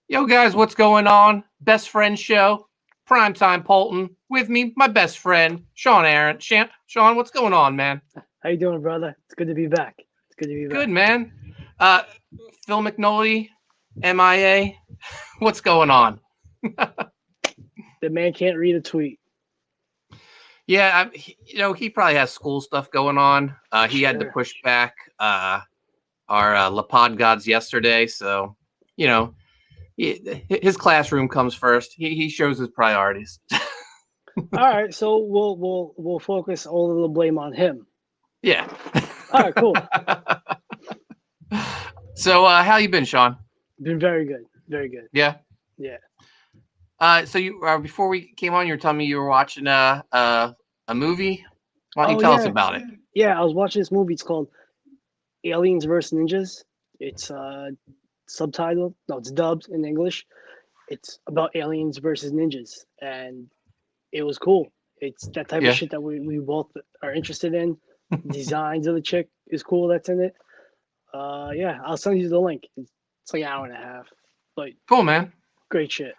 Yo, guys, what's going on? Best friend show, primetime Poulton. With me, my best friend, Sean Ahrendt. Sean, what's going on, man? How you doing, brother? It's good to be back. It's good to be Good, back. man. Uh, Phil McNulty, MIA. What's going on? The man can't read a tweet. Yeah, he probably has school stuff going on. He had to Sure. push back our Lapod gods yesterday, so his classroom comes first. He shows his priorities. All right, so we'll focus all of the blame on him. Yeah. All right, cool. So, how you been, Sean? Been very good. Very good. Yeah. Yeah. So you before we came on, you were telling me you were watching a movie. Why don't you Oh tell us yeah. about it? Yeah, I was watching this movie. It's called Aliens vs. Ninjas. It's subtitled. No, it's dubbed in English. It's about aliens versus ninjas, and it was cool. It's that type of Yeah. shit that we both are interested in. Designs of the chick is cool. That's in it. Yeah, I'll send you the link. It's like an hour and a half, but Cool, man. great shit.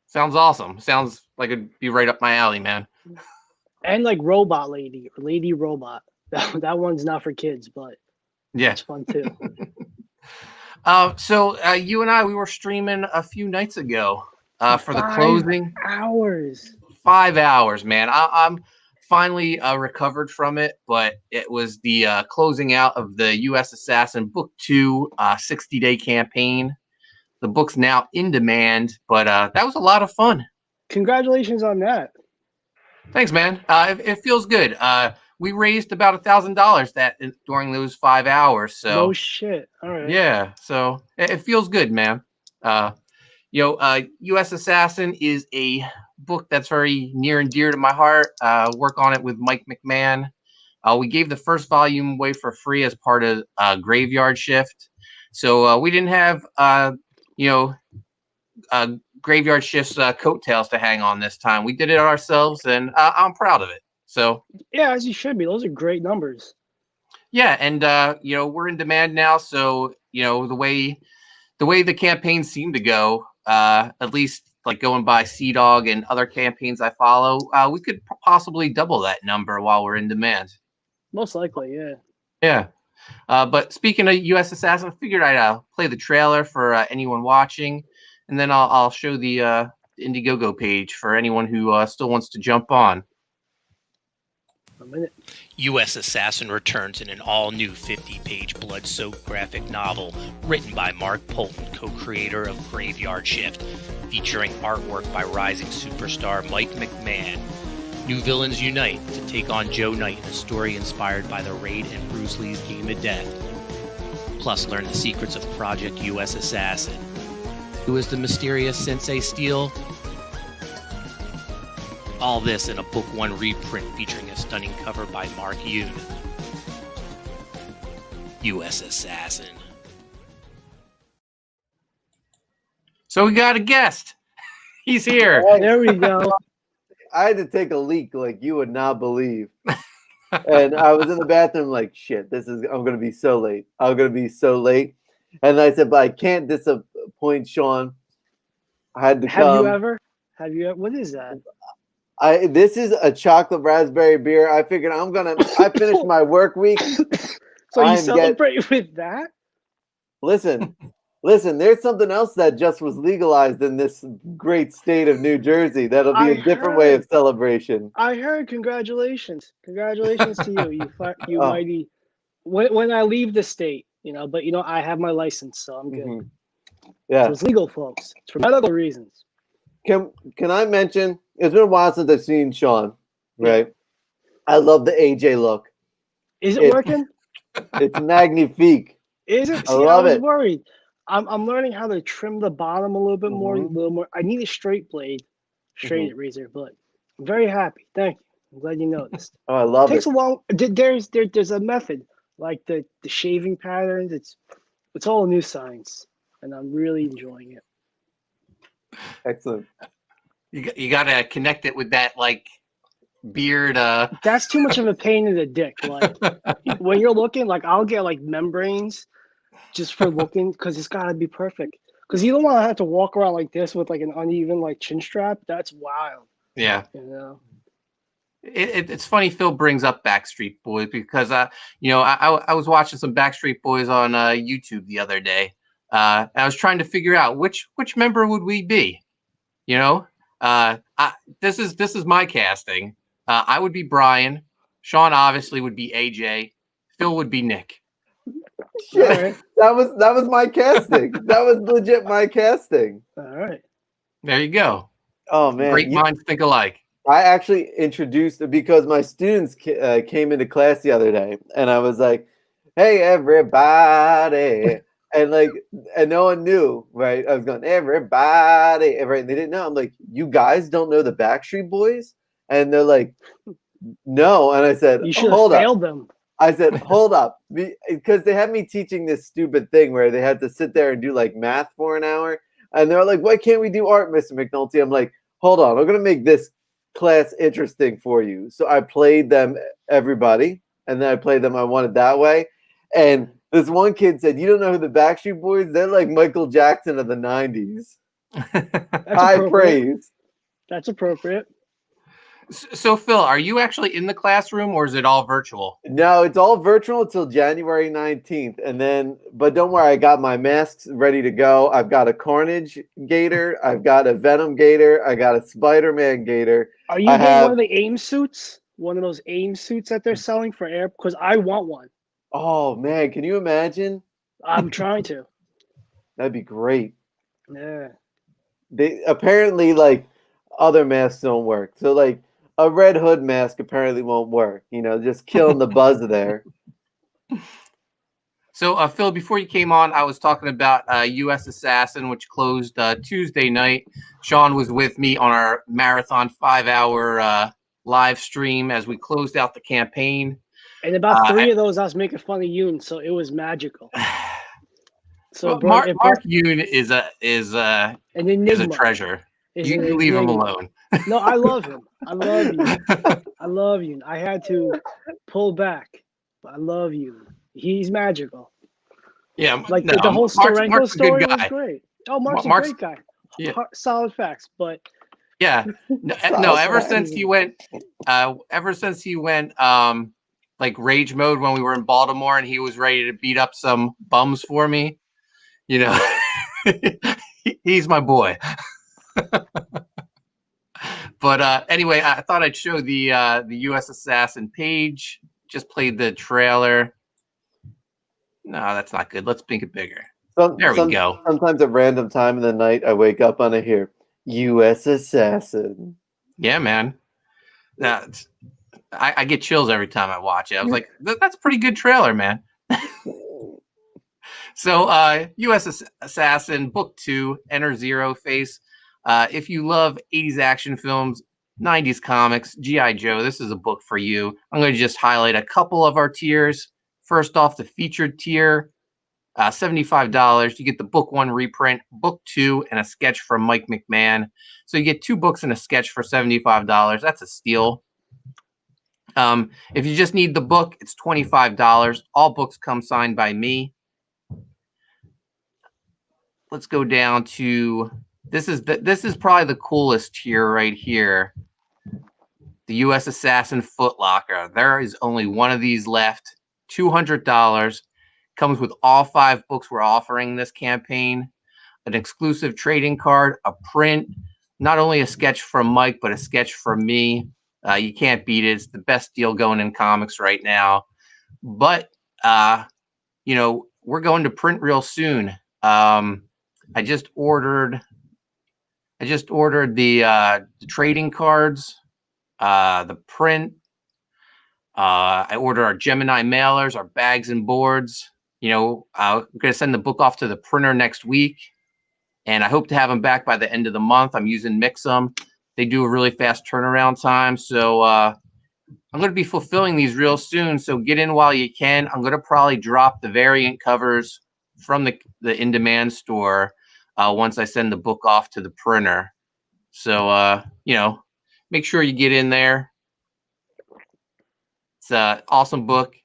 Sounds awesome. Sounds like it'd be right up my alley, man. And like Robot Lady or Lady Robot. That one's not for kids, but Yeah. it's fun too. So you and I, we were streaming a few nights ago for the 5 closing. hours. 5 hours, man. I'm finally recovered from it, but it was the closing out of the USAssassin Book II 60-day campaign. The book's now in demand, but that was a lot of fun. Congratulations on that. Thanks, man. It feels good. We raised about $1,000 during those 5 hours. So No shit. All right. yeah, so it feels good, man. USAssassin is a book that's very near and dear to my heart. Work on it with Mike McMahon. We gave the first volume away for free as part of Graveyard Shift. So we didn't have Graveyard Shift's coattails to hang on this time. We did it ourselves, and I'm proud of it. So Yeah, as you should be. Those are great numbers. yeah, and we're in demand now. So the way the campaigns seem to go, at least like going by Sea Dog and other campaigns I follow, we could possibly double that number while we're in demand. Most likely, yeah. Yeah. But speaking of USAssassin, I figured I'd play the trailer for anyone watching, and then I'll show the Indiegogo page for anyone who still wants to jump on. A minute. USAssassin returns in an all-new 50-page blood-soaked graphic novel written by Mark Poulton, co-creator of Graveyard Shift, featuring artwork by rising superstar Mike McMahon. New villains unite to take on Joe Knight in a story inspired by the Raid and Bruce Lee's Game of Death. Plus, learn the secrets of Project USAssassin. Who is the mysterious Sensei Steel? All this in a Book One reprint featuring a stunning cover by Mark Yoon. USAssassin. So we got a guest. He's here. There we go. I had to take a leak like you would not believe. And I was in the bathroom like, shit, I'm going to be so late. I'm going to be so late. And I said, but I can't disappoint Sean. I had to come. Have you ever? What is that? This is a chocolate raspberry beer. I figured I finished my work week. So you celebrate with that? Listen, there's something else that just was legalized in this great state of New Jersey. That'll be a different way of celebration. I heard. Congratulations to you. You mighty. When I leave the state, but I have my license, so I'm good. Mm-hmm. Yeah, so it's legal, folks. It's for medical reasons. Can I mention? It's been a while since I've seen Sean. Right, I love the AJ look. Is it working? It's magnifique. Is it? I love it. Worried. I'm learning how to trim the bottom a little bit more. I need a straight blade, razor, but I'm very happy. Thank you. I'm glad you noticed. Oh, I love it. Takes a long. There's a method, like the shaving patterns. It's all new science, and I'm really enjoying it. Excellent. You got to connect it with that like beard. That's too much of a pain in the dick. Like when you're looking, like I'll get like membranes just for looking, because it's gotta be perfect. Because you don't want to have to walk around like this with like an uneven like chin strap. That's wild. Yeah. You know. It's funny Phil brings up Backstreet Boys because I was watching some Backstreet Boys on YouTube the other day. I was trying to figure out which member would we be. You know, this is my casting. I would be Brian. Sean obviously would be AJ. Phil would be Nick. Shit, Right. that was my casting. That was legit my casting. All right. There you go. Oh man, Great minds think alike. I actually introduced because my students came into class the other day, and I was like, "Hey, everybody!" and no one knew, right? I was going, "Everybody!" Right? And they didn't know. I'm like, "You guys don't know the Backstreet Boys?" And they're like, "No." And I said, You should "Hold have up." failed them. I said, "Hold up," because they had me teaching this stupid thing where they had to sit there and do like math for an hour, and they're like, "Why can't we do art, Mr. McNulty?" I'm like, "Hold on, I'm gonna make this class interesting for you." So I played them everybody, and then I played them I wanted that way. And this one kid said, "You don't know who the Backstreet Boys? They're like Michael Jackson of the '90s." That's High appropriate. praise. That's appropriate. So Phil, are you actually in the classroom or is it all virtual? No, it's all virtual until January 19th. And then, but don't worry, I got my masks ready to go. I've got a Carnage Gator. I've got a Venom Gator. I got a Spider-Man Gator. Are you getting one of the AIM suits? One of those AIM suits that they're selling for air? Because I want one. Oh, man. Can you imagine? I'm trying to. That'd be great. Yeah. They apparently, like, other masks don't work. So, like, a Red Hood mask apparently won't work. You know, just killing the buzz there. So, Phil, before you came on, I was talking about USAssassin, which closed Tuesday night. Sean was with me on our marathon 5-hour live stream as we closed out the campaign. And about 3 of those, I was making fun of Yoon, so it was magical. So well, Mark Yoon is a treasure. You leave him alone. No, I love him. I love you. I love you. I had to pull back. But I love you. He's magical. Yeah, like the whole Storenko story was great. Oh, Mark's a great guy. Yeah. Solid facts, but yeah, no. Ever since he went, like rage mode when we were in Baltimore, and he was ready to beat up some bums for me. You know, he's my boy. But anyway, I thought I'd show the USAssassin page. Just played the trailer. No, that's not good. Let's make it bigger. There we go. Sometimes at random time in the night, I wake up and I hear USAssassin. Yeah, man. I get chills every time I watch it. I was like, that's a pretty good trailer, man. So, USAssassin Book II, Enter Zeroface. If you love 80s action films, 90s comics, G.I. Joe, this is a book for you. I'm going to just highlight a couple of our tiers. First off, the featured tier, $75. You get the Book 1 reprint, Book 2, and a sketch from Mike McMahon. So you get 2 books and a sketch for $75. That's a steal. If you just need the book, it's $25. All books come signed by me. Let's go down to this is probably the coolest tier right here. The USAssassin Footlocker. There is only one of these left. $200. Comes with all 5 books we're offering this campaign. An exclusive trading card, a print, not only a sketch from Mike, but a sketch from me. You can't beat it. It's the best deal going in comics right now. But we're going to print real soon. I just ordered the trading cards, the print. I ordered our Gemini mailers, our bags and boards. I'm going to send the book off to the printer next week, and I hope to have them back by the end of the month. I'm using Mix'em. They do a really fast turnaround time, so I'm going to be fulfilling these real soon. So get in while you can. I'm going to probably drop the variant covers from the in-demand store once I send the book off to the printer. So make sure you get in there. It's an awesome book.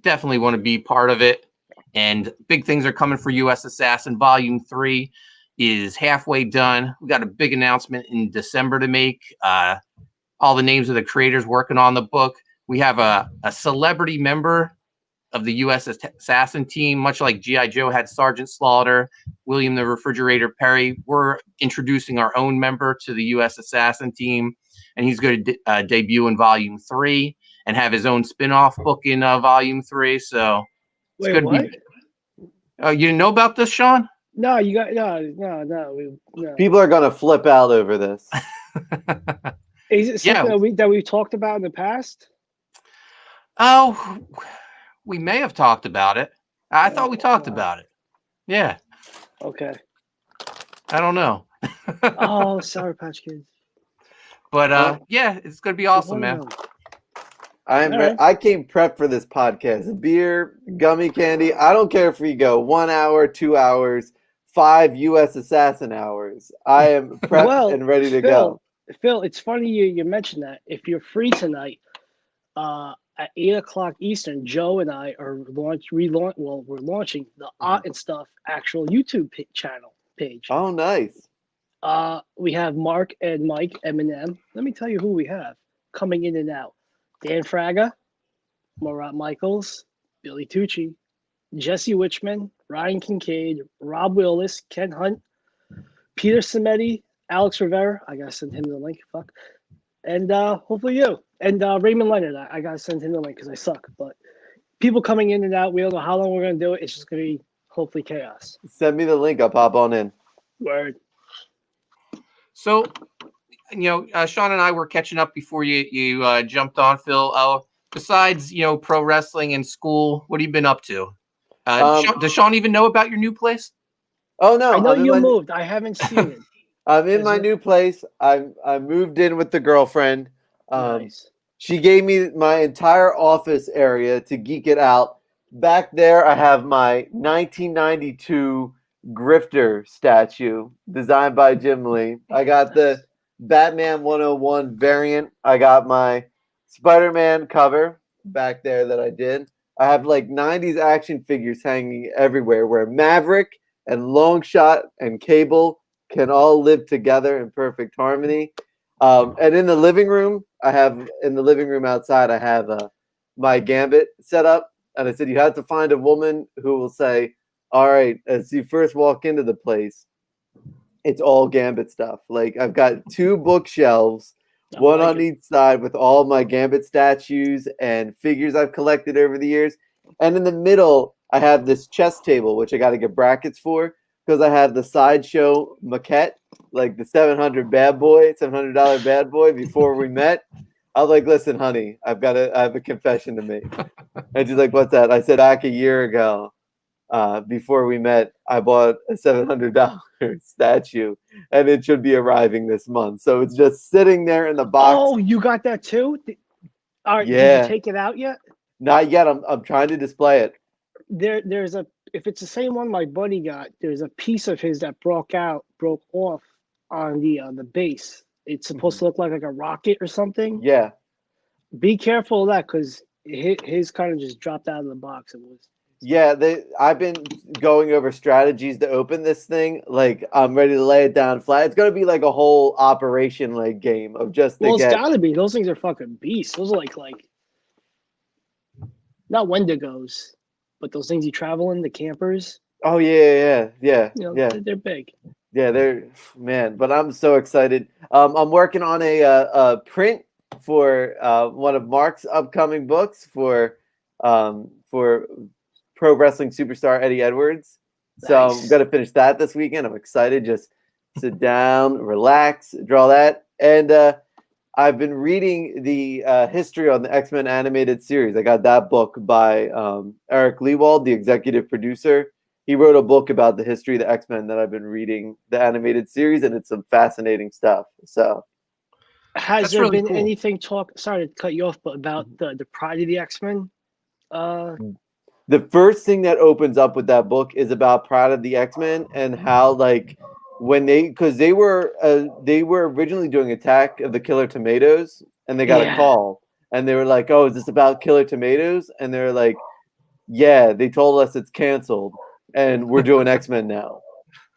Definitely want to be part of it. And big things are coming for US Assassin. Volume 3 is halfway done. We got a big announcement in December to make. All the names of the creators working on the book. We have a celebrity member of the US Assassin team, much like G.I. Joe had Sergeant Slaughter, William the Refrigerator Perry. We're introducing our own member to the US Assassin team, and he's going to debut in Volume 3 and have his own spin-off book in Volume 3. So it's Wait, going to what? be. Oh, you didn't know about this, Sean? No, you got no. People are gonna flip out over this. Is it something that we've talked about in the past? Oh, we may have talked about it. I thought we talked about it. Yeah. Okay. I don't know. Oh, Sour Patch Kids. But yeah, it's gonna be awesome, man. I came prepped for this podcast. Beer, gummy candy. I don't care if we go 1 hour, 2 hours, 5 US Assassin hours. I am prepped and ready to go. Phil, it's funny you mentioned that. If you're free tonight, at 8:00 Eastern, Joe and I are we're launching the Art and Stuff actual YouTube channel page. Oh, nice. We have Mark and Mike Eminem. Let me tell you who we have coming in and out. Dan Fraga, Marat Michaels, Billy Tucci, Jesse Witchman, Ryan Kincaid, Rob Willis, Ken Hunt, Peter Cimetti, Alex Rivera. I gotta send him the link. Fuck. And hopefully you. And Raymond Leonard. I gotta send him the link because I suck. But people coming in and out, we don't know how long we're gonna do it. It's just gonna be hopefully chaos. Send me the link. I'll pop on in. Word. So, Sean and I were catching up before you jumped on, Phil. Besides, pro wrestling and school, what have you been up to? Does Sean even know about your new place? Oh, no. I know you moved. I haven't seen it. I'm in my new place. I moved in with the girlfriend. Nice. She gave me my entire office area to geek it out. Back there, I have my 1992 Grifter statue designed by Jim Lee. I got the Batman 101 variant. I got my Spider-Man cover back there that I did. I have like 90s action figures hanging everywhere where Maverick and Longshot and Cable can all live together in perfect harmony. And in the living room, outside, I have my Gambit set up. And I said, you have to find a woman who will say, all right, as you first walk into the place, it's all Gambit stuff. Like I've got 2 bookshelves, one on each side with all my Gambit statues and figures I've collected over the years. And in the middle, I have this chess table, which I got to get brackets for because I have the Sideshow maquette, like the $700 bad boy before we met. I was like, listen, honey, I have a confession to make. And she's like, what's that? I said, back a year ago, before we met, I bought a $700 statue, and it should be arriving this month. So it's just sitting there in the box. Oh, you got that too? All right, yeah. Did you take it out yet? Not yet. I'm trying to display it. If it's the same one my buddy got, there's a piece of his that broke off on the base. It's supposed to look like a rocket or something. Yeah. Be careful of that because his kind of just dropped out of the box. It was. Yeah, I've been going over strategies to open this thing. Like I'm ready to lay it down flat. It's gonna be like a whole operation like game of just. Well, it's gotta be. Those things are fucking beasts. Those are like not Wendigos, but those things you travel in, the campers. Oh yeah. They're big. Yeah, man. But I'm so excited. I'm working on a print for one of Mark's upcoming books for pro wrestling superstar Eddie Edwards. Nice. So I'm going to finish that this weekend. I'm excited. Just sit down, relax, draw that. And I've been reading the history on the X-Men animated series. I got that book by Eric Lewald, the executive producer. He wrote a book about the history of the X-Men that I've been reading the animated series, and it's some fascinating stuff. So has there been anything sorry to cut you off, but about the Pride of the X-Men? The first thing that opens up with that book is about Pride of the X-Men and how because they were originally doing Attack of the Killer Tomatoes, and they got a call, and they were like, "Oh, is this about Killer Tomatoes?" And they were like, yeah, they told us it's canceled and we're doing X-Men now.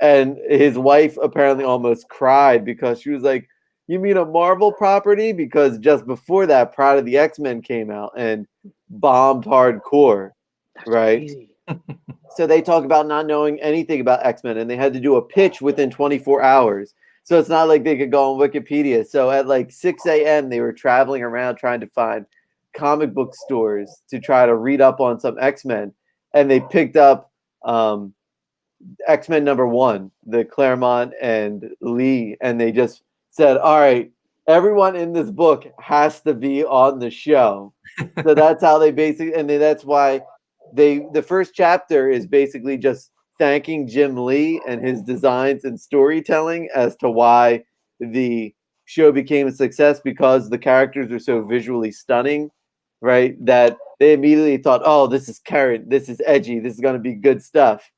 And his wife apparently almost cried because she was like, you mean a Marvel property? Because just before that, Pride of the X-Men came out and bombed hardcore, That's right? crazy. So they talk about not knowing anything about X-Men, and they had to do a pitch within 24 hours. So it's not like they could go on Wikipedia. So at like 6 a.m., they were traveling around trying to find comic book stores to try to read up on some X-Men. And they picked up X-Men #1, the Claremont and Lee, and they just said, all right, everyone in this book has to be on the show. So that's how they basically, and that's why the first chapter is basically just thanking Jim Lee and his designs and storytelling as to why the show became a success, because the characters are so visually stunning, right? That they immediately thought, oh, this is current, this is edgy, this is going to be good stuff.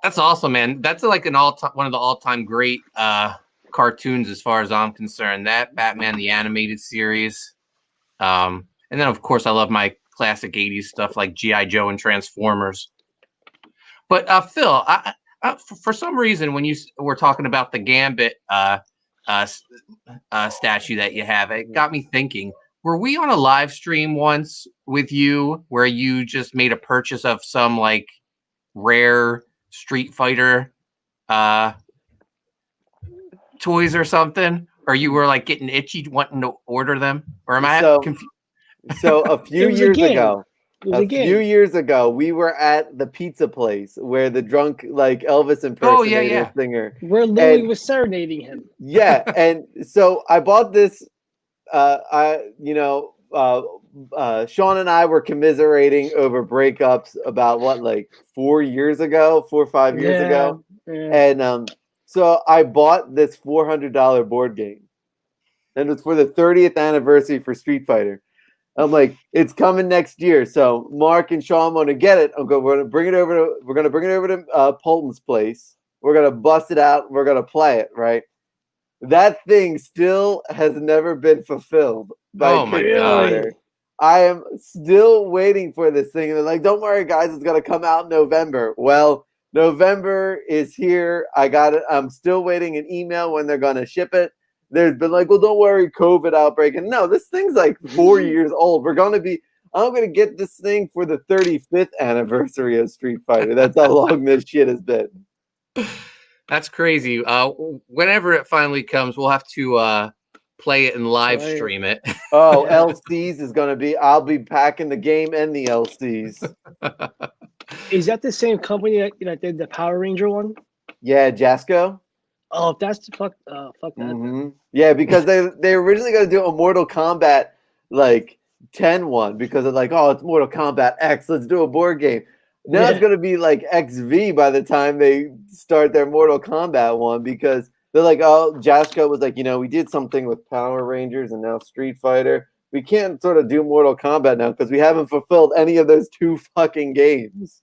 That's awesome, man. That's like one of the all-time great cartoons as far as I'm concerned. That Batman the Animated Series, and then of course I love my classic '80s stuff like GI Joe and Transformers. But Phil, for some reason when you were talking about the Gambit statue that you have, it got me thinking. Were we on a live stream once with you where you just made a purchase of some like rare Street Fighter toys or something, or you were like getting itchy wanting to order them, or am I confused? So a few years ago, years ago, we were at the pizza place where the drunk like Elvis impersonator singer, where Louis was serenading him. Yeah, and so I bought this. Sean and I were commiserating over breakups about like 4 or 5 years ago. And so I bought this $400 board game, and it's for the 30th anniversary for Street Fighter. I'm like, it's coming next year, so Mark and Sean want to get it. We're gonna bring it over to Poulton's place. We're gonna bust it out. We're gonna play it, right? That thing still has never been fulfilled by Kickstarter. I am still waiting for this thing. And they're like, don't worry, guys, it's going to come out in November. Well, November is here. I got it. I'm still waiting an email when they're going to ship it. There's been like, well, don't worry, COVID outbreak. And no, this thing's like 4 years old. I'm going to get this thing for the 35th anniversary of Street Fighter. That's how long this shit has been. That's crazy. Whenever it finally comes, we'll have to play it and live stream it. Oh, LCs is going to be, I'll be packing the game and the LCs. Is that the same company that did the Power Ranger one? Yeah, Jasco. Oh, if that's the fuck that. Mm-hmm. Yeah, because they originally going to do a Mortal Kombat like 10 one, because they're like, oh, it's Mortal Kombat X, let's do a board game. Now it's going to be like XV by the time they start their Mortal Kombat one, because they're like, oh, Jasco was like, we did something with Power Rangers and now Street Fighter. We can't sort of do Mortal Kombat now because we haven't fulfilled any of those 2 fucking games.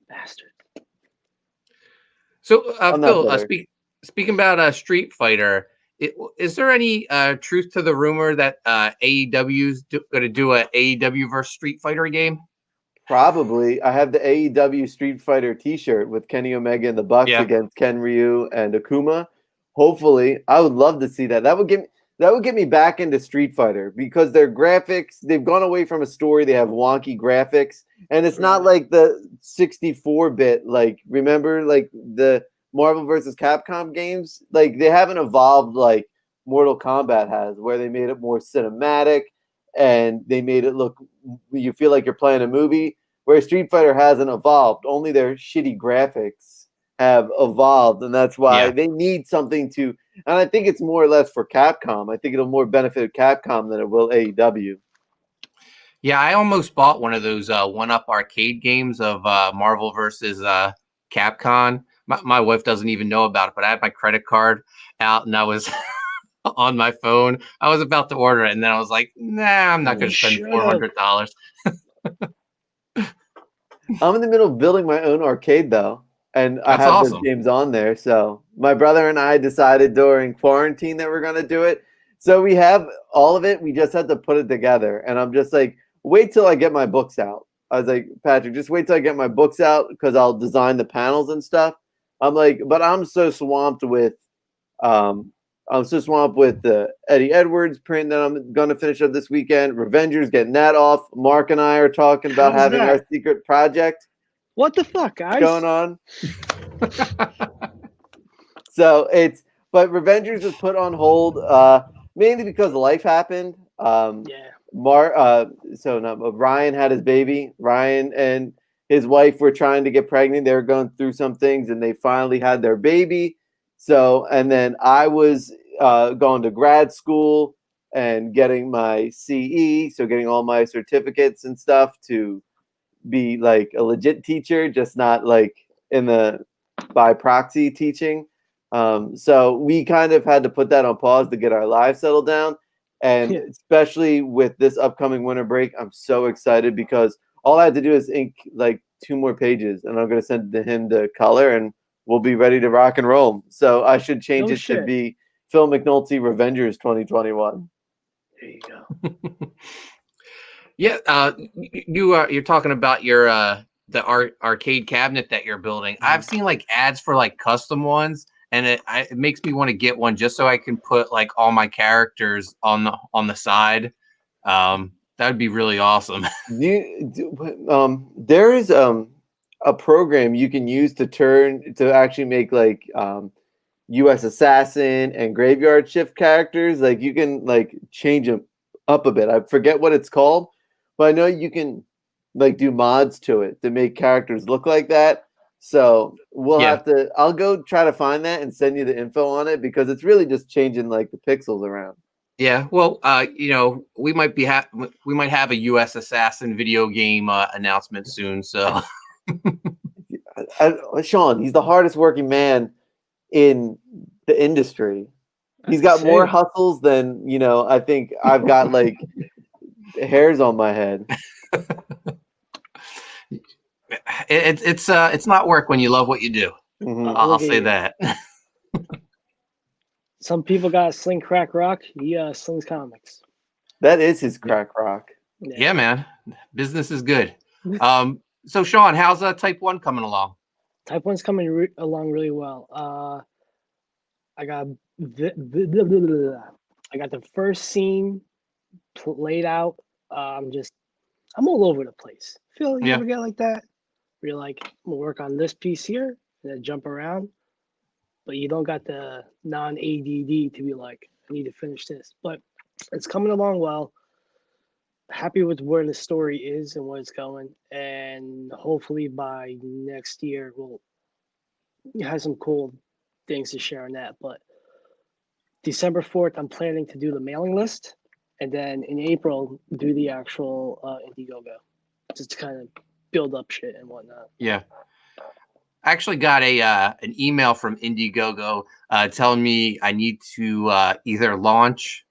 Bastard. So, Phil, speaking about Street Fighter, is there any truth to the rumor that AEW's going to do a AEW versus Street Fighter game? Probably. I have the AEW Street Fighter T-shirt with Kenny Omega and the Bucks against Ken Ryu and Akuma. Hopefully, I would love to see that. That would get me back into Street Fighter, because their graphics, they've gone away from a story. They have wonky graphics, and it's not like the 64-bit. Like, remember, like the Marvel vs. Capcom games. Like, they haven't evolved like Mortal Kombat has, where they made it more cinematic and they made it look. You feel like you're playing a movie. Where Street Fighter hasn't evolved, only their shitty graphics have evolved, and that's why they need something to. And I think it's more or less for Capcom. I think it'll more benefit Capcom than it will AEW. Yeah, I almost bought one of those one-up arcade games of Marvel versus Capcom. My wife doesn't even know about it, but I had my credit card out and I was on my phone. I was about to order it, and then I was like, nah, I'm not going to spend $400. I'm in the middle of building my own arcade, though, and I have those games on there. So my brother and I decided during quarantine that we're going to do it. So we have all of it. We just had to put it together. And I'm just like, wait till I get my books out. I was like, Patrick, just wait till I get my books out because I'll design the panels and stuff. I'm like, but I'm so swamped with the Eddie Edwards print that I'm going to finish up this weekend. Revengers, getting that off. Mark and I are talking about How's having that? our secret project What the fuck, guys? going on. So but Revengers was put on hold mainly because life happened. Yeah. Ryan had his baby. Ryan and his wife were trying to get pregnant. They were going through some things, and they finally had their baby. So, and then I was going to grad school and getting my CE, so getting all my certificates and stuff to be like a legit teacher, just not like in the by proxy teaching. So we kind of had to put that on pause to get our lives settled down. And especially with this upcoming winter break, I'm so excited because all I had to do is ink like 2 more pages, and I'm going to send him the color, and we'll be ready to rock and roll. So I should change to be Phil McNulty Revengers 2021. There you go. Yeah, you're talking about your the arcade cabinet that you're building. I've seen like ads for like custom ones, and it makes me want to get one just so I can put like all my characters on the side. That would be really awesome. There is a program you can use to actually make like USAssassin and Graveyard Shift characters. Like you can like change them up a bit. I forget what it's called, but I know you can like do mods to it to make characters look like that. So I'll go try to find that and send you the info on it because it's really just changing like the pixels around. Yeah, well, we might have a USAssassin video game announcement soon. So, Sean, he's the hardest working man in the industry. He's got more hustles than I think I've got like hairs on my head. It's not work when you love what you do. Mm-hmm. I'll say that. Some people got sling crack rock. He slings comics. That is his crack rock. Yeah, man. Business is good. So Sean, how's TypeOne coming along? TypeOne's coming along really well. I got the first scene laid out. I'm all over the place. Phil, you ever get like that? Where you're like, I'm gonna work on this piece here and then jump around, but you don't got the non-ADD to be like, I need to finish this. But it's coming along well. Happy with where the story is and where it's going, and hopefully by next year we'll have some cool things to share on that. But December 4th, I'm planning to do the mailing list, and then in April do the actual Indiegogo, just to kind of build up shit and whatnot. Yeah, I actually got an email from Indiegogo telling me I need to either launch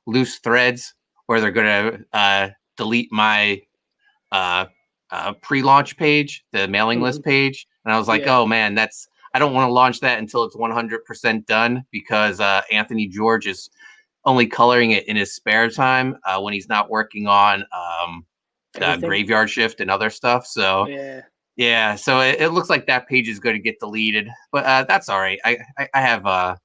loose threads or they're going to delete my pre-launch page, the mailing list page. And I was like, oh man, I don't want to launch that until it's 100% done because Anthony George is only coloring it in his spare time when he's not working on the Graveyard Shift and other stuff. So yeah, so it looks like that page is going to get deleted, but that's all right. I have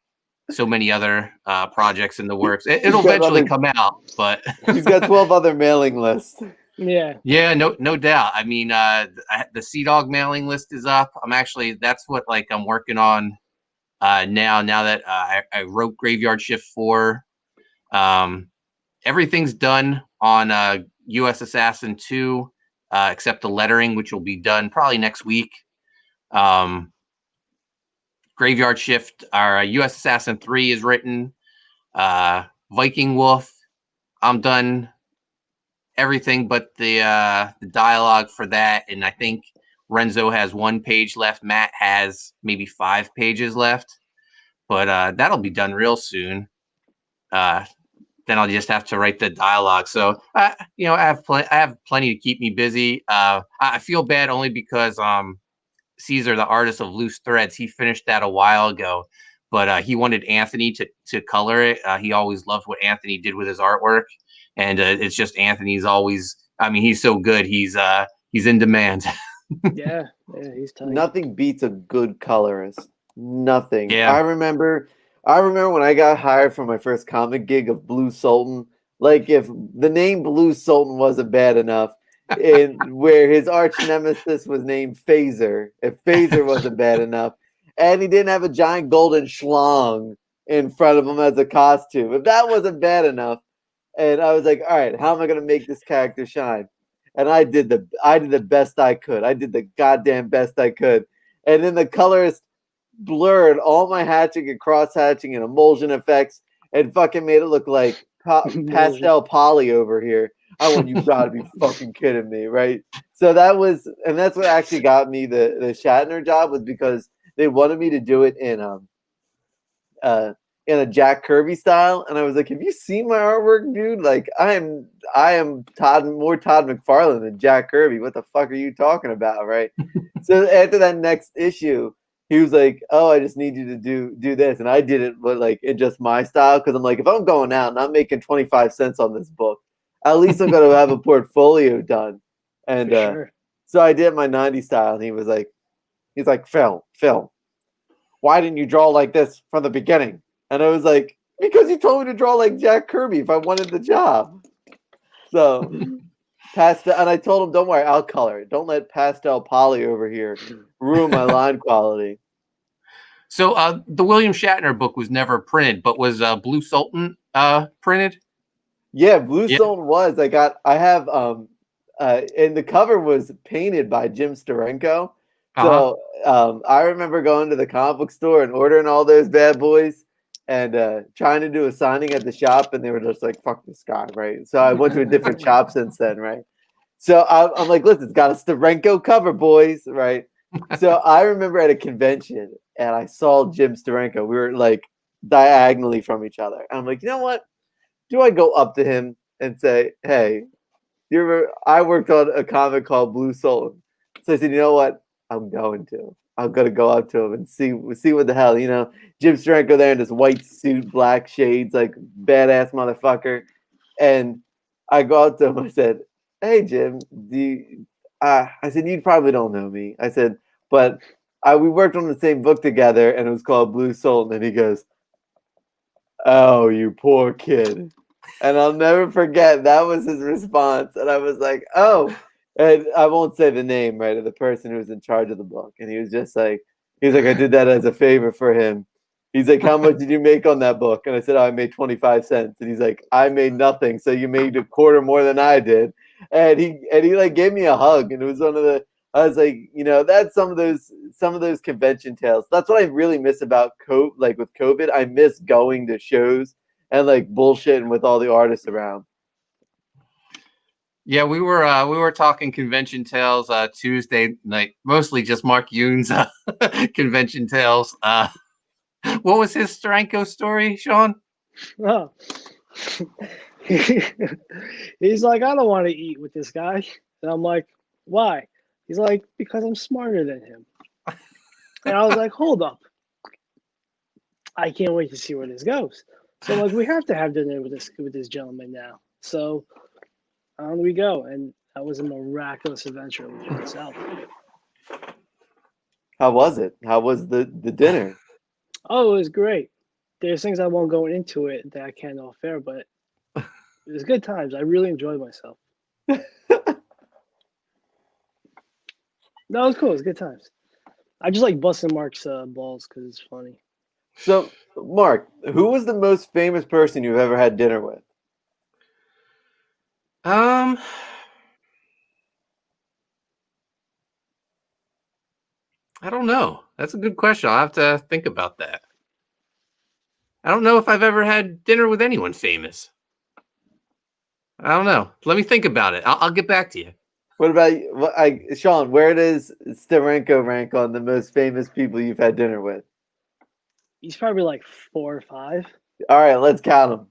so many other projects in the works. It'll eventually come out, but he's got 12 other mailing lists. Yeah, no doubt. I mean, the Sea Dog mailing list is up. That's what I'm working on now that I wrote Graveyard Shift 4. Everything's done on USAssassin 2, except the lettering, which will be done probably next week. Graveyard Shift, our USAssassin 3 is written. Viking Wolf, I'm done everything but the dialogue for that, and I think Renzo has 1 page left. Matt has maybe 5 pages left, but that'll be done real soon. Then I'll just have to write the dialogue. So I have plenty to keep me busy. I feel bad only because Caesar, the artist of Loose Threads, he finished that a while ago, but he wanted Anthony to color it. He always loved what Anthony did with his artwork, and it's just Anthony's always. I mean, he's so good. He's in demand. Yeah, he's tight. Nothing beats a good colorist. Nothing. Yeah. I remember when I got hired for my first comic gig of Blue Sultan. Like, if the name Blue Sultan wasn't bad enough, where his arch nemesis was named Phaser, if Phaser wasn't bad enough, and he didn't have a giant golden schlong in front of him as a costume, if that wasn't bad enough, and I was like, all right, how am I going to make this character shine? And I did the best I could. I did the goddamn best I could. And then the colorist blurred all my hatching and cross hatching and emulsion effects and fucking made it look like pastel poly over here. I went, you gotta be fucking kidding me, right? So that's what actually got me the Shatner job, was because they wanted me to do it in a Jack Kirby style, and I was like, have you seen my artwork, dude? Like, I am more Todd McFarlane than Jack Kirby. What the fuck are you talking about, right? So after that next issue, he was like, oh, I just need you to do this, and I did it, but like in just my style, because I'm like, if I'm going out and I'm making 25 cents on this book, at least I'm gonna have a portfolio done. And sure. So I did my 90s style, and he's like, Phil, why didn't you draw like this from the beginning? And I was like, because you told me to draw like Jack Kirby if I wanted the job. So pastel, and I told him, don't worry, I'll color it. Don't let pastel poly over here ruin my line quality. So the William Shatner book was never printed, but was Blue Sultan printed? Yeah, Blue Sultan was. I have and the cover was painted by Jim Steranko. So I remember going to the comic book store and ordering all those bad boys and trying to do a signing at the shop, and they were just like, fuck this guy, right? So I went to a different shop since then, right? So I'm like, listen, it's got a Steranko cover, boys, right? So I remember at a convention, and I saw Jim Steranko. We were like diagonally from each other. And I'm like, you know what? Do I go up to him and say, hey, I worked on a comic called Blue Sultan. So I said, you know what? I'm going to go up to him and see what the hell, Jim Steranko there in his white suit, black shades, like badass motherfucker. And I go up to him. I said, hey, Jim, I said, you probably don't know me. I said, but we worked on the same book together, and it was called Blue Sultan. And he goes, oh, you poor kid. And I'll never forget, that was his response. And I was like, oh. And I won't say the name, right, of the person who was in charge of the book. And he was just like, I did that as a favor for him. He's like, how much did you make on that book? And I said, oh, I made 25 cents. And he's like, I made nothing. So you made a quarter more than I did. And he like gave me a hug. And it was I was like, that's some of those convention tales. That's what I really miss about with COVID. I miss going to shows and like bullshitting with all the artists around. Yeah, we were talking convention tales Tuesday night, mostly just Mark Yoon's convention tales. What was his Steranko story, Sean? Oh. He's like, I don't want to eat with this guy. And I'm like, why? He's like, because I'm smarter than him. And I was like, hold up. I can't wait to see where this goes. So like, we have to have dinner with this gentleman now. So on we go. And that was a miraculous adventure with myself. How was it? How was the dinner? Oh, it was great. There's things I won't go into it that I can't off air, but it was good times. I really enjoyed myself. No, it was cool. It was good times. I just like busting Mark's balls because it's funny. So, Mark, who was the most famous person you've ever had dinner with? I don't know. That's a good question. I'll have to think about that. I don't know if I've ever had dinner with anyone famous. I don't know. Let me think about it. I'll get back to you. What about Sean? Where does Steranko rank on the most famous people you've had dinner with? He's probably like 4 or 5. All right, let's count him.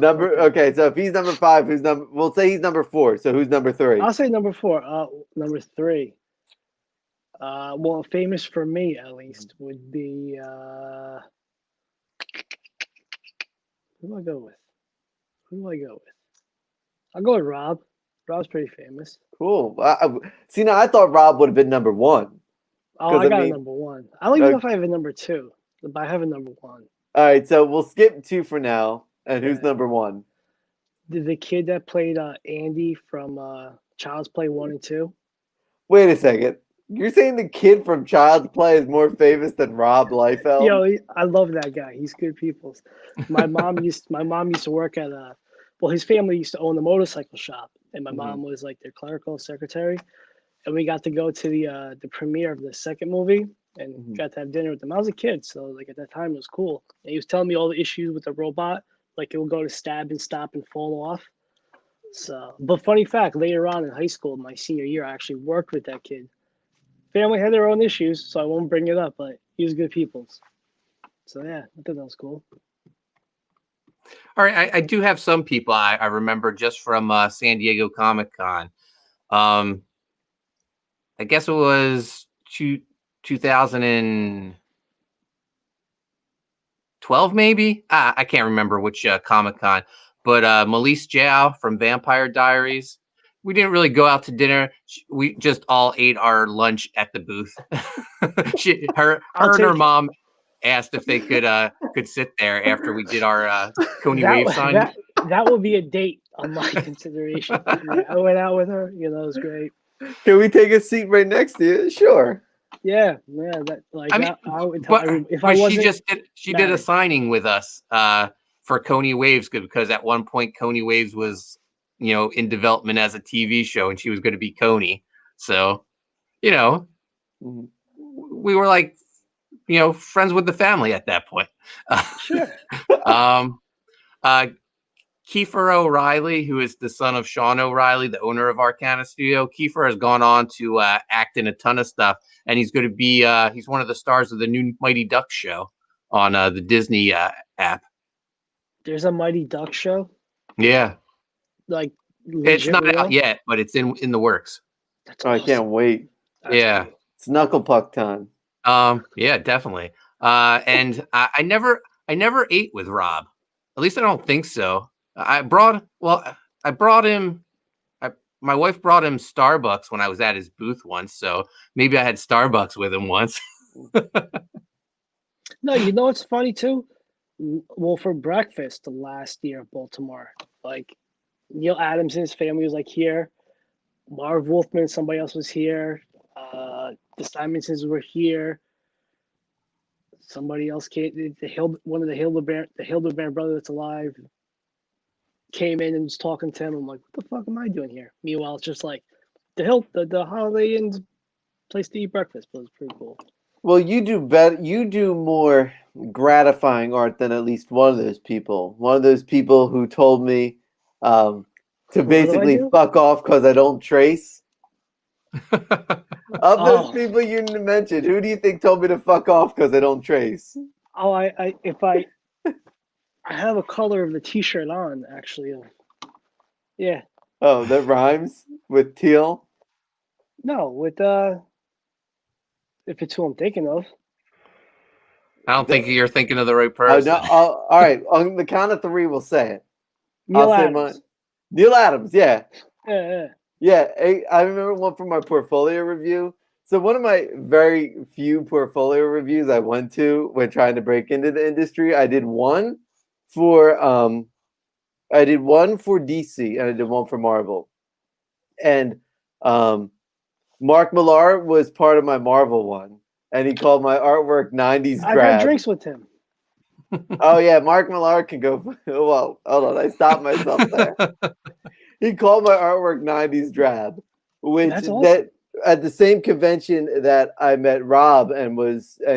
Okay, so if he's number 5, we'll say he's number 4. So who's number 3? I'll say number 4. Number 3. Well, famous for me at least would be Who do I go with? Who do I go with? I'll go with Rob. Rob's pretty famous. Cool. See, now I thought Rob would have been number one. Oh, 'Cause, I I got a mean- number one. I don't even know if I have a number two, but I have a number one. All right, so we'll skip two for now. And who's Yeah. number one? The kid that played Andy from Child's Play 1 and 2. Wait a second. You're saying the kid from Child's Play is more famous than Rob Liefeld? I love that guy. He's good people. My mom used to work at his family used to own a motorcycle shop, and my mom was like their clerical secretary. And we got to go to the premiere of the second movie and got to have dinner with him. I was a kid, so like at that time it was cool. And he was telling me all the issues with the robot, like it would go to stab and stop and fall off. So, but funny fact, later on in high school, my senior year, I actually worked with that kid. Family had their own issues, so I won't bring it up, but he was good people's. So yeah, I thought that was cool. All right, I do have some people I remember just from San Diego Comic-Con. I guess it was 2012, maybe. I can't remember which Comic-Con, but Melise Zhao from Vampire Diaries. We didn't really go out to dinner. We just all ate our lunch at the booth. Her and her mom asked if they could sit there after we did our Coney Wave sign. That would be a date on my consideration. Yeah, I went out with her. It was great. Can we take a seat right next to you? Sure. Yeah. That like I mean, if I wasn't, she did a signing with us for Coney Waves because at one point Coney Waves was in development as a TV show and she was going to be Coney. So we were like friends with the family at that point. Sure. Kiefer O'Reilly, who is the son of Sean O'Reilly, the owner of Arcana Studio. Kiefer has gone on to act in a ton of stuff, and he's going to be he's one of the stars of the new Mighty Ducks show on the Disney app. There's a Mighty Ducks show? Yeah. Like it's not out yet, but it's in the works. That's awesome. I can't wait. Yeah. It's Knuckle Puck time. Yeah, definitely. And I never ate with Rob. At least I don't think so. I brought him. My wife brought him Starbucks when I was at his booth once, so maybe I had Starbucks with him once. No, what's funny too? Well, for breakfast the last year of Baltimore, like Neil Adams and his family was like here. Marv Wolfman, somebody else was here. The Simonsons were here. Somebody else came. One of the Hildebrand brothers that's alive came in and was talking to him. I'm like, what the fuck am I doing here? Meanwhile, it's just like the Holiday Inn's place to eat breakfast, but it's pretty cool. Well, you do better. You do more gratifying art than at least one of those people. One of those people who told me to basically fuck off because I don't trace. Of those people you mentioned, who do you think told me to fuck off because I don't trace? Oh, I have a color of the T-shirt on, actually. Yeah. Oh, that rhymes with teal? No, with if it's who I'm thinking of. I don't think you're thinking of the right person. All right, on the count of three, we'll say it. Neil Adams. Neil Adams, yeah. Yeah. I remember one from my portfolio review. So one of my very few portfolio reviews I went to when trying to break into the industry, I did one for DC and I did one for Marvel. And Mark Millar was part of my Marvel one, and he called my artwork 90s drab. I got drinks with him. Oh yeah, Mark Millar can go. Well, hold on, I stopped myself there. He called my artwork 90s drab, which awesome. That at the same convention that I met Rob and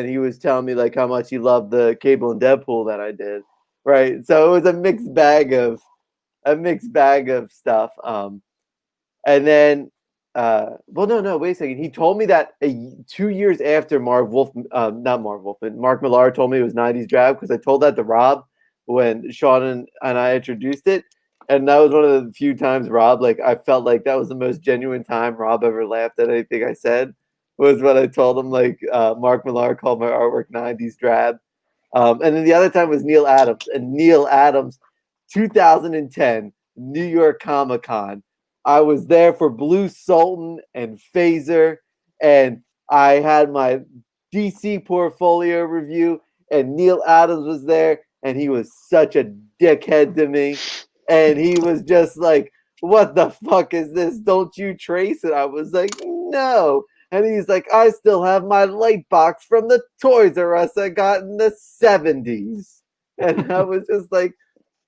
he was telling me like how much he loved the Cable and Deadpool that I did. Right. So it was a mixed bag of stuff. And then wait a second. He told me that 2 years after Mark Millar told me it was 90s drab because I told that to Rob when Sean and I introduced it. And that was one of the few times I felt like that was the most genuine time Rob ever laughed at anything I said was when I told him Mark Millar called my artwork 90s drab. And then the other time was Neil Adams. And Neil Adams, 2010, New York Comic Con. I was there for Blue Sultan and Phaser, and I had my DC portfolio review, and Neil Adams was there, and he was such a dickhead to me. And he was just like, what the fuck is this? Don't you trace it? I was like, no. And he's like, I still have my light box from the Toys R Us I got in the 70s. And I was just like,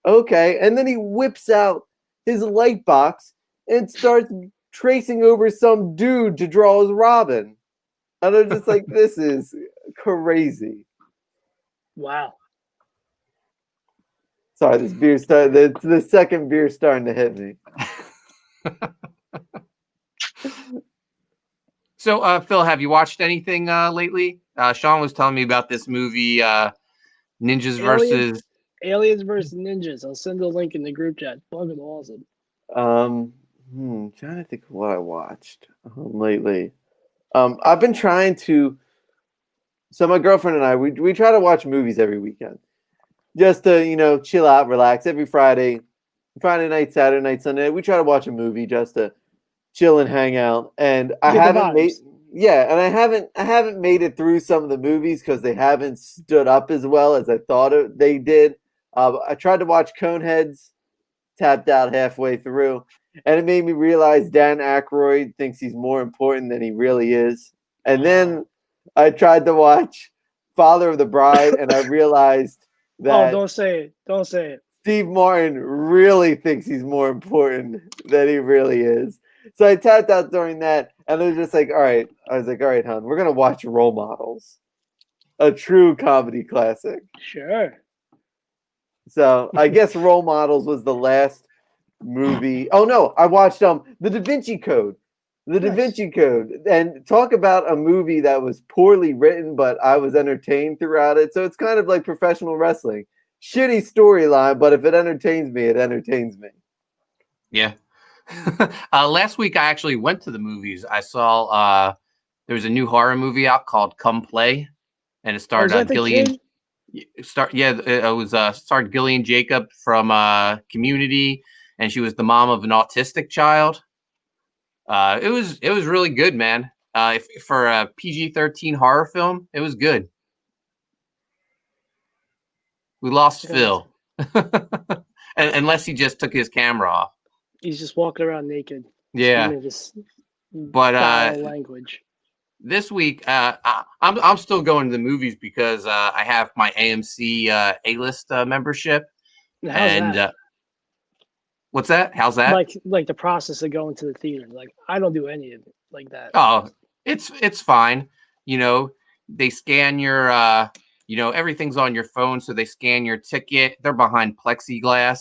okay. And then he whips out his light box and starts tracing over some dude to draw his Robin. And I'm just like, this is crazy. Wow. Sorry, this beer started. The second beer starting to hit me. So, Phil, have you watched anything lately? Sean was telling me about this movie, Aliens versus Ninjas. I'll send a link in the group chat. Fucking awesome. Trying to think of what I watched lately. I've been trying to. So my girlfriend and I, we try to watch movies every weekend, just to chill out, relax. Every Friday night, Saturday night, Sunday, we try to watch a movie just to chill and hang out. And I haven't made it through some of the movies because they haven't stood up as well as I thought they did. I tried to watch Coneheads, tapped out halfway through, and it made me realize Dan Aykroyd thinks he's more important than he really is. And then I tried to watch Father of the Bride, and I realized that don't say it. Steve Martin really thinks he's more important than he really is. So I tapped out during that, and I was just like, all right. I was like, all right, hon, we're going to watch Role Models, a true comedy classic. Sure. So I guess Role Models was the last movie. Oh, no, I watched The Da Vinci Code. The Da Vinci Code. And talk about a movie that was poorly written, but I was entertained throughout it. So it's kind of like professional wrestling. Shitty storyline, but if it entertains me, it entertains me. Yeah. Last week, I actually went to the movies. I saw there was a new horror movie out called Come Play, and it starred Gillian. It was starred Gillian Jacob from Community, and she was the mom of an autistic child. It was really good, man. For a PG-13 horror film, it was good. We lost Phil, unless he just took his camera off. He's just walking around naked. Yeah, but language. This week, I'm still going to the movies because I have my AMC A-list membership. How's that? What's that? How's that? Like the process of going to the theater. Like I don't do any of it like that. Oh, it's fine. They scan your everything's on your phone, so they scan your ticket. They're behind plexiglass.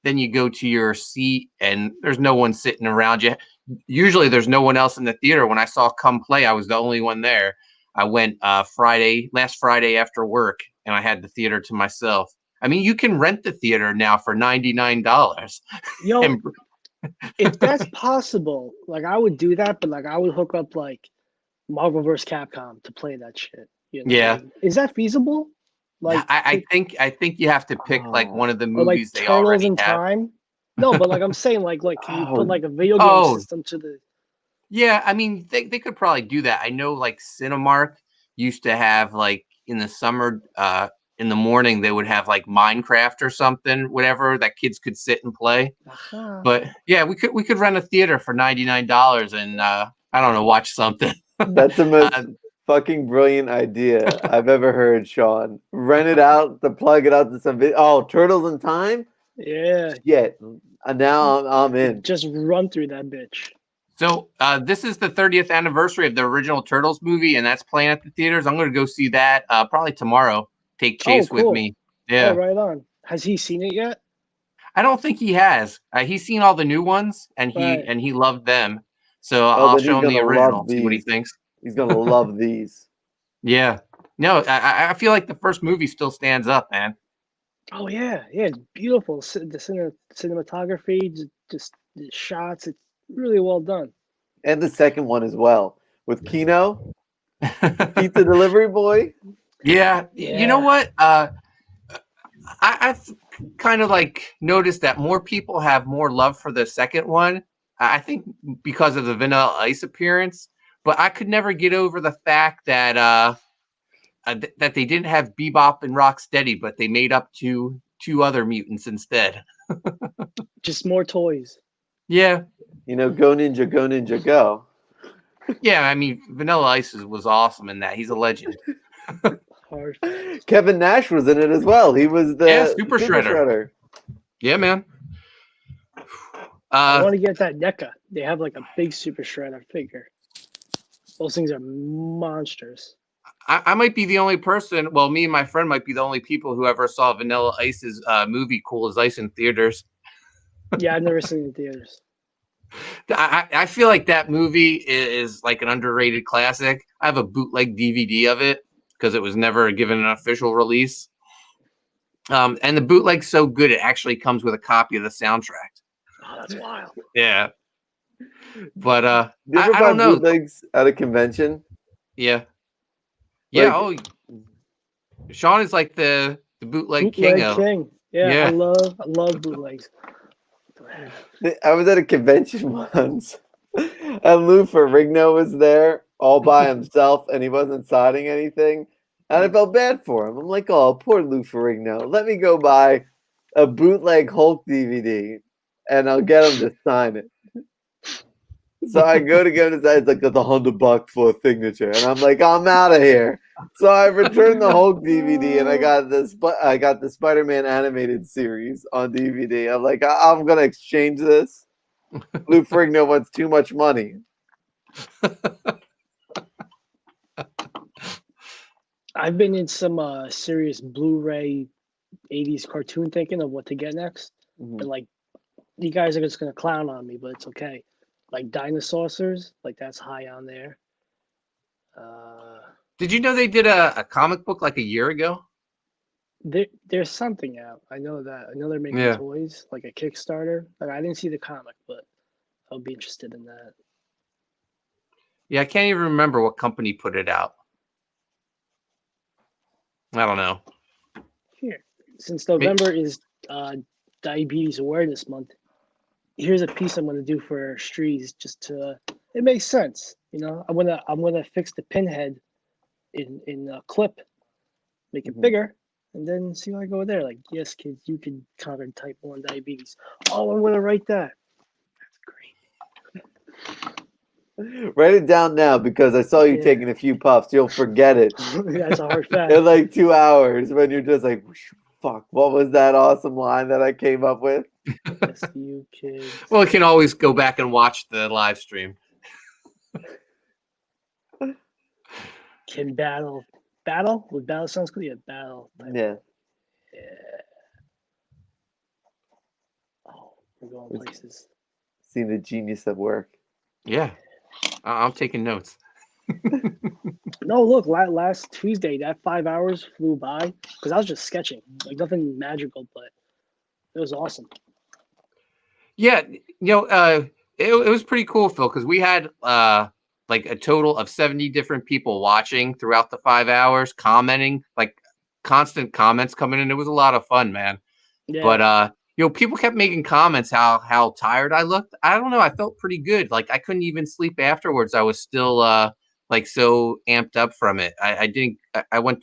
Then you go to your seat, and there's no one sitting around you. Usually, there's no one else in the theater. When I saw Come Play, I was the only one there. I went last Friday after work, and I had the theater to myself. I mean, you can rent the theater now for $99. Yo, if that's possible, like I would do that, but like I would hook up like Marvel vs. Capcom to play that shit. Yeah, is that feasible? Like I think you have to pick like one of the movies like they already in have. Time. No, but like I'm saying, like can you put like a video game system to the? Yeah, I mean they could probably do that. I know like Cinemark used to have like in the summer, in the morning they would have like Minecraft or something, whatever that kids could sit and play. Uh-huh. But yeah, we could rent a theater for $99 and I don't know, watch something. That's the most fucking brilliant idea I've ever heard, Sean. Rent it out to plug it out to some video. Oh, Turtles in Time? Yeah. Yeah. Now I'm in. Just run through that bitch. So this is the 30th anniversary of the original Turtles movie, and that's playing at the theaters. I'm going to go see that probably tomorrow. Take Chase with me. Yeah. Oh, right on. Has he seen it yet? I don't think he has. He's seen all the new ones, and he loved them. So I'll show him the original. See what he thinks. He's gonna love these. Yeah. No, I feel like the first movie still stands up, man. Oh yeah, it's beautiful. The cinematography, just the shots. It's really well done. And the second one as well with Kino, Pizza Delivery Boy. Yeah, you know Yeah. what? I've kind of like noticed that more people have more love for the second one. I think because of the Vanilla Ice appearance, but I could never get over the fact that that they didn't have Bebop and Rocksteady, but they made up two other mutants instead. Just more toys. Yeah, You know, go ninja, go ninja, go. yeah. I mean, Vanilla Ice was awesome in that. He's a legend. Hard. Kevin Nash was in it as well. He was the Yeah, Super Shredder. Yeah, man. I want to get that NECA. They have like a big Super Shredder figure. Those things are monsters. I might be the only person. Well, me and my friend might be the only people who ever saw Vanilla Ice's movie "Cool as Ice" in theaters. Yeah, I've never seen it in theaters. I feel like that movie is like an underrated classic. I have a bootleg DVD of it because it was never given an official release. And the bootleg's so good it actually comes with a copy of the soundtrack. Oh, that's wild. Yeah, but You ever I buy don't know. bootlegs at a convention? Yeah, yeah. Like- Sean is like the bootleg Bootleg king. king. Yeah, Yeah. I love bootlegs. I was at a convention once, and Lou Ferrigno was there all by himself, and he wasn't signing anything. And I felt bad for him. I'm like, oh, poor Lou Ferrigno. Let me go buy a bootleg Hulk DVD, and I'll get him to sign it. So I go to get his eyes like that's $100 for a signature, and I'm like, I'm out of here. So I returned the Hulk DVD, and I got the Spider-Man animated series on DVD. I'm like, I'm gonna exchange this. Lou Ferrigno wants too much money. I've been in some serious Blu-ray 80s cartoon thinking of what to get next. Mhm. And like, you guys are just gonna clown on me, but it's okay. Like Dinosaurs, like that's high on there. Did you know they did a comic book like a year ago? There's something out. I know that. I know they're making Yeah. toys, like a Kickstarter. Like I didn't see the comic, but I'll be interested in that. Yeah, I can't even remember what company put it out. I don't know. Here, since November is Diabetes Awareness Month, here's a piece I'm gonna do for Strees. Just to, it makes sense, you know. I'm gonna fix the pinhead in a clip, make it bigger, and then see how I go there. Like, yes, kids, you can conquer type 1 diabetes. Oh, I'm gonna write that. That's great. Write it down now because I saw you taking a few puffs. You'll forget it That's a hard fact. in like 2 hours when you're just like, fuck, what was that awesome line that I came up with? Yes, you kids. Well, you can always go back and watch the live stream. Can battle? Would battle sounds good? Yeah, battle. Yeah. Oh, we're going places. Seeing the genius at work. Yeah, I'm taking notes. No, look, last Tuesday, that 5 hours flew by because I was just sketching, like nothing magical, but it was awesome. Yeah, it was pretty cool, Phil, because we had like a total of 70 different people watching throughout the 5 hours, commenting, like constant comments coming in. It was a lot of fun, man. Yeah. But people kept making comments how tired I looked. I don't know. I felt pretty good. Like I couldn't even sleep afterwards. I was still like so amped up from it. I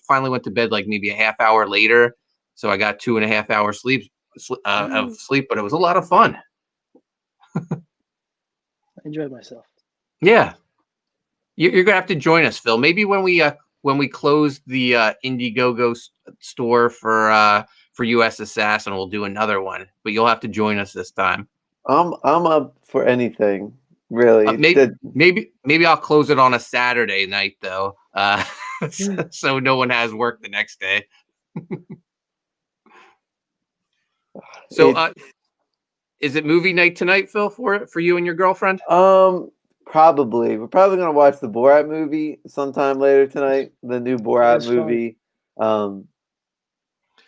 finally went to bed like maybe a half hour later, so I got 2.5 hours of sleep. But it was a lot of fun. I enjoyed myself. Yeah, you're gonna have to join us, Phil. Maybe when we close the Indiegogo store for USAssassin, we'll do another one. But you'll have to join us this time. I'm up for anything, really. Maybe I'll close it on a Saturday night though, so no one has work the next day. So, is it movie night tonight, Phil, for you and your girlfriend? Probably. We're probably gonna watch the Borat movie sometime later tonight. The new Borat movie.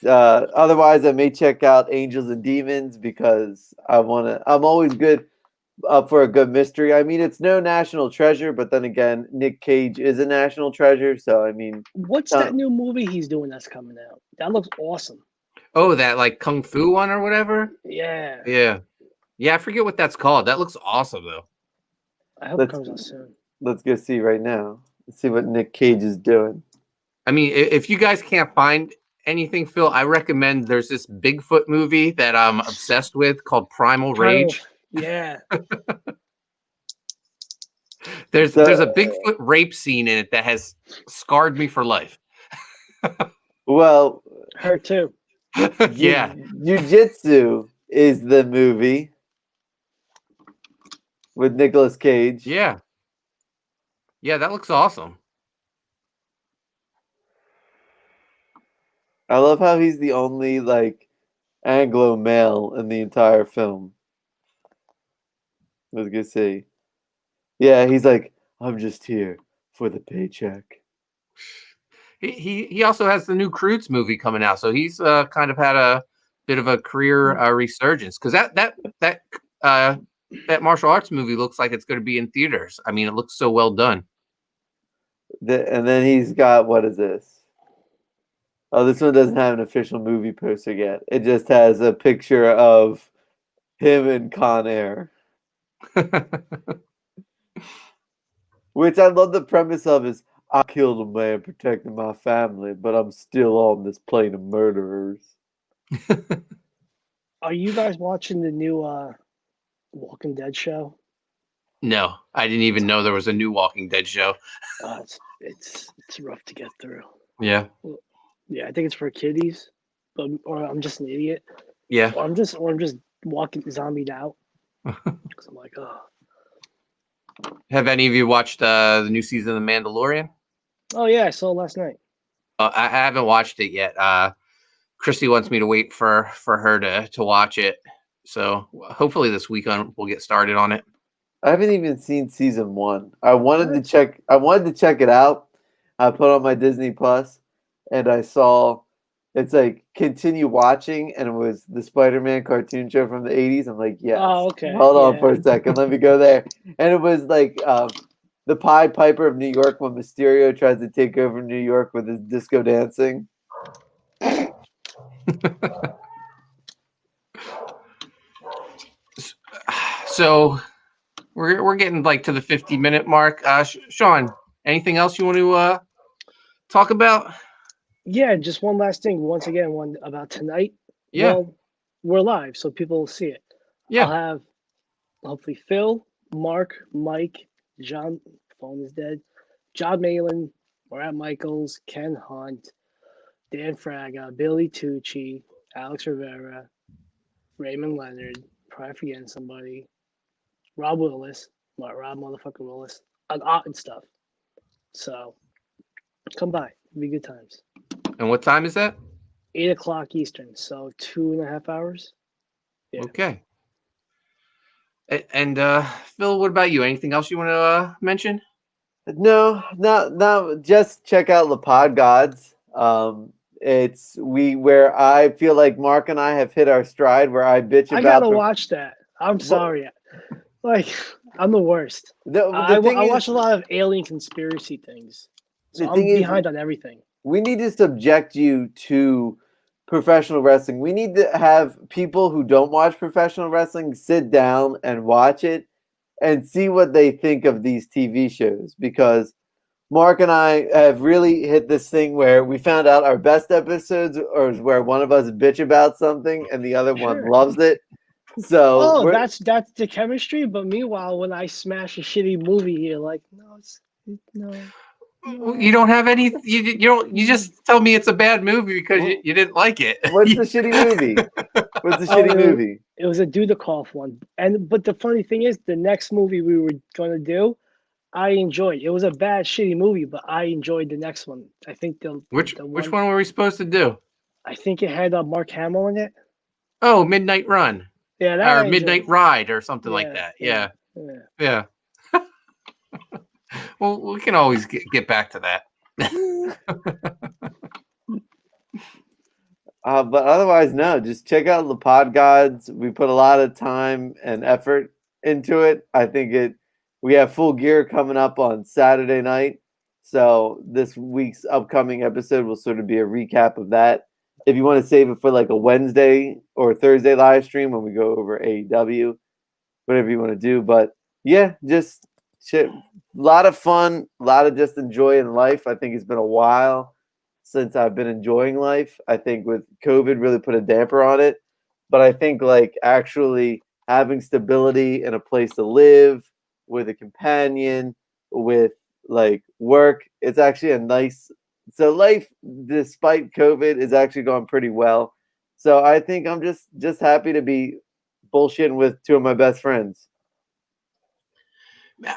Otherwise, I may check out Angels and Demons because I'm always good. up for a good mystery. I mean, it's no national treasure, but then again, Nick Cage is a national treasure. So I mean, What's that new movie he's doing that's coming out? That looks awesome. Oh, that like Kung Fu one or whatever? Yeah. Yeah. Yeah, I forget what that's called. That looks awesome though. I hope it comes out soon. Let's go see right now. Let's see what Nick Cage is doing. I mean, if you guys can't find anything, Phil, I recommend there's this Bigfoot movie that I'm obsessed with called Primal Rage. Yeah. There's a Bigfoot rape scene in it that has scarred me for life. Well, her too. Yeah. Jiu-Jitsu is the movie with Nicolas Cage. Yeah. Yeah, that looks awesome. I love how he's the only like Anglo male in the entire film. Let's go see. Yeah, he's like, I'm just here for the paycheck. He also has the new Croods movie coming out, so he's kind of had a bit of a career resurgence because that martial arts movie looks like it's going to be in theaters. I mean, it looks so well done. And then he's got, what is this? Oh, this one doesn't have an official movie poster yet. It just has a picture of him in Con Air. Which I love the premise of is, I killed a man protecting my family, but I'm still on this plane of murderers. Are you guys watching the new Walking Dead show? No, I didn't even know there was a new Walking Dead show. It's rough to get through. Yeah. Yeah, I think it's for kiddies, or I'm just an idiot. Yeah. Or I'm just walking zombied out. Because I'm like, oh. Have any of you watched the new season of The Mandalorian? Oh yeah, I saw it last night. I haven't watched it yet. Christy wants me to wait for her to watch it. So hopefully this weekend we'll get started on it. I haven't even seen season 1. I wanted to check it out. I put on my Disney Plus and I saw it's like continue watching, and it was the Spider-Man cartoon show from the 80s. I'm like, yes. Oh, okay. Hold on for a second. Let me go there. And it was like the Pied Piper of New York when Mysterio tries to take over New York with his disco dancing. So we're getting like to the 50-minute mark. Sean, anything else you want to talk about? Yeah, just one last thing. Once again, one about tonight. Yeah. Well, we're live, so people will see it. Yeah. I'll have hopefully Phil, Mark, Mike, John, phone is dead, John Malin, Marat Michaels, Ken Hunt, Dan Fraga, Billy Tucci, Alex Rivera, Raymond Leonard, probably forgetting somebody, Rob Willis, Rob motherfucker Willis, and stuff. So come by. It'll be good times. And what time is that? 8 o'clock Eastern, so 2.5 hours. Yeah. Okay. And Phil, what about you? Anything else you want to mention? No, not just check out the Pod Gods. It's where I feel like Mark and I have hit our stride where I bitch about. I gotta watch that. I'm sorry. Like, I'm the worst. I watch a lot of alien conspiracy things. So I'm behind on everything. We need to subject you to professional wrestling. We need to have people who don't watch professional wrestling sit down and watch it and see what they think of these TV shows, because Mark and I have really hit this thing where we found out our best episodes are where one of us bitch about something and the other one loves it. So that's the chemistry. But meanwhile, when I smash a shitty movie, you're like, no. You don't have any. You just tell me it's a bad movie because you didn't like it. What's the shitty movie? What's the shitty movie? It was a Dudikoff one. But the funny thing is, the next movie we were going to do, I enjoyed. It was a bad, shitty movie, but I enjoyed the next one. I think which one were we supposed to do? I think it had Mark Hamill in it. Oh, Midnight Run. Yeah, or Midnight Ride or something like that. Yeah. Well, we can always get back to that. But otherwise, no. Just check out the Pod Gods. We put a lot of time and effort into it. I think we have Full Gear coming up on Saturday night. So this week's upcoming episode will sort of be a recap of that. If you want to save it for like a Wednesday or Thursday live stream when we go over AEW, whatever you want to do. But yeah, just shit. A lot of fun, a lot of just enjoying life. I think it's been a while since I've been enjoying life. I think with COVID really put a damper on it. But I think like actually having stability and a place to live with a companion, with like work, it's actually a nice. So life, despite COVID, is actually going pretty well. So I think I'm just happy to be bullshitting with two of my best friends.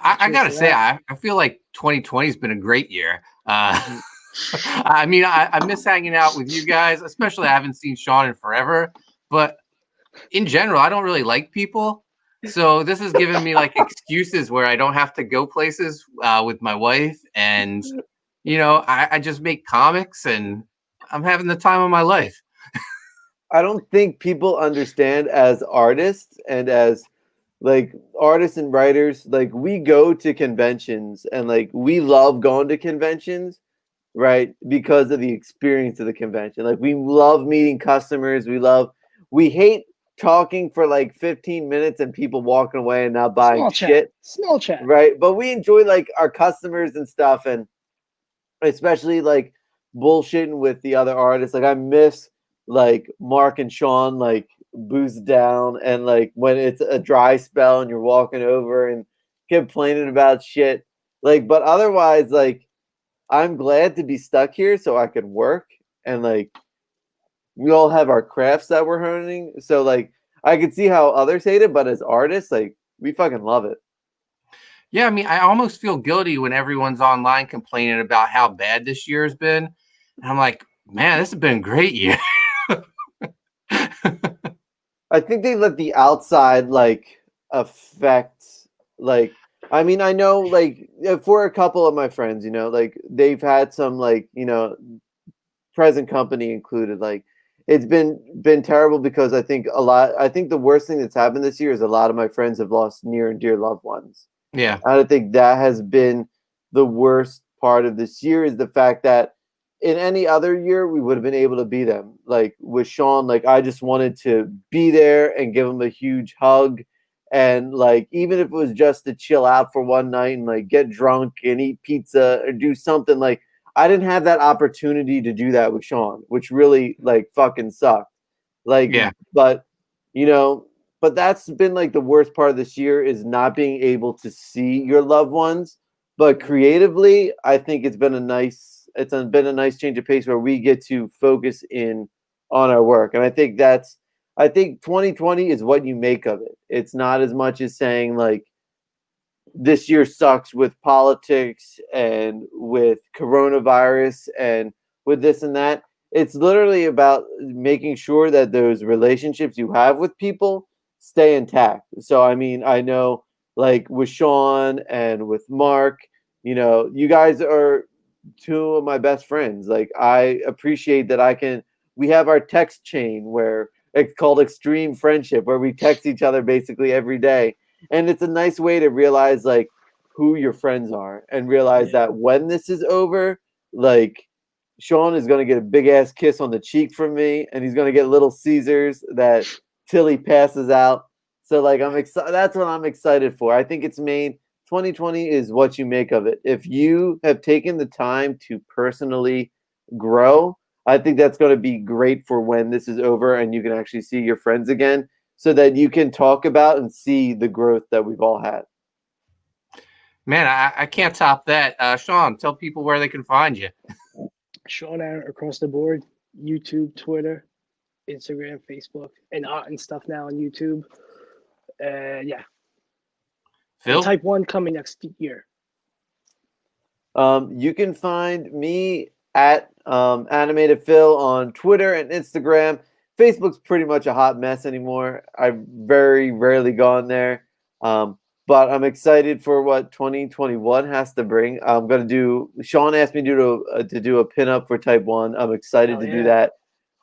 I gotta say, I feel like 2020 has been a great year. I mean, I miss hanging out with you guys, especially I haven't seen Sean in forever. But in general, I don't really like people. So this has given me like excuses where I don't have to go places with my wife. And, you know, I just make comics and I'm having the time of my life. I don't think people understand as artists and as like artists and writers, like we go to conventions and like we love going to conventions, right? Because of the experience of the convention. Like we love meeting customers. We hate talking for like 15 minutes and people walking away and not buying shit. Small chat. Right. But we enjoy like our customers and stuff, and especially like bullshitting with the other artists. Like I miss like Mark and Sean like boost down and like when it's a dry spell and you're walking over and complaining about shit. Like, but otherwise, like I'm glad to be stuck here so I can work, and like we all have our crafts that we're honing. So like I can see how others hate it, but as artists, like we fucking love it. Yeah, I mean, I almost feel guilty when everyone's online complaining about how bad this year has been. And I'm like, man, this has been a great year. I think they let the outside like affect like I mean I know like for a couple of my friends, you know, like they've had some like, you know, present company included, like it's been terrible because I think the worst thing that's happened this year is a lot of my friends have lost near and dear loved ones. Yeah. I don't think that has been the worst part of this year, is the fact that in any other year we would have been able to be them. Like with Sean, like I just wanted to be there and give him a huge hug, and like even if it was just to chill out for one night and like get drunk and eat pizza or do something, like I didn't have that opportunity to do that with Sean, which really like fucking sucked. Like Yeah. But you know, but that's been like the worst part of this year, is not being able to see your loved ones. But creatively, I think it's been a nice change of pace where we get to focus in on our work. And I think 2020 is what you make of it. It's not as much as saying like this year sucks with politics and with coronavirus and with this and that. It's literally about making sure that those relationships you have with people stay intact. So, I mean, I know like with Sean and with Mark, you know, you guys are two of my best friends. Like I appreciate that we have our text chain where it's called Extreme Friendship, where we text each other basically every day. And it's a nice way to realize like who your friends are and realize that when this is over, like Sean is going to get a big ass kiss on the cheek from me, and he's going to get Little Caesars that till he passes out. So like I'm excited. That's what I'm excited for. I think 2020 is what you make of it. If you have taken the time to personally grow, I think that's going to be great for when this is over and you can actually see your friends again, so that you can talk about and see the growth that we've all had. Man, I can't top that. Sean, tell people where they can find you. Sean Ahrendt across the board. YouTube, Twitter, Instagram, Facebook, and art and stuff now on YouTube. Yeah. Phil? And TypeOne coming next year. You can find me at Animated Phil on Twitter and Instagram. Facebook's pretty much a hot mess anymore. I've very rarely gone there. But I'm excited for what 2021 has to bring. I'm going to do, Sean asked me to do a pinup for TypeOne. I'm excited to do that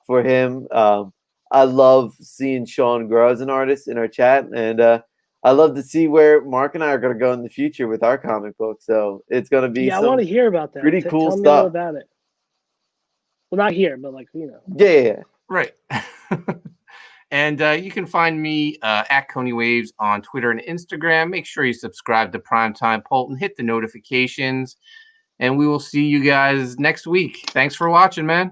for him. I love seeing Sean grow as an artist in our chat. And I love to see where Mark and I are going to go in the future with our comic book. So it's going to be I want to hear about that. pretty cool tell me all stuff. about it. Well, not here, but like, Yeah. Right. And you can find me at Coney Waves on Twitter and Instagram. Make sure you subscribe to Primetime Poulton, hit the notifications, and we will see you guys next week. Thanks for watching, man.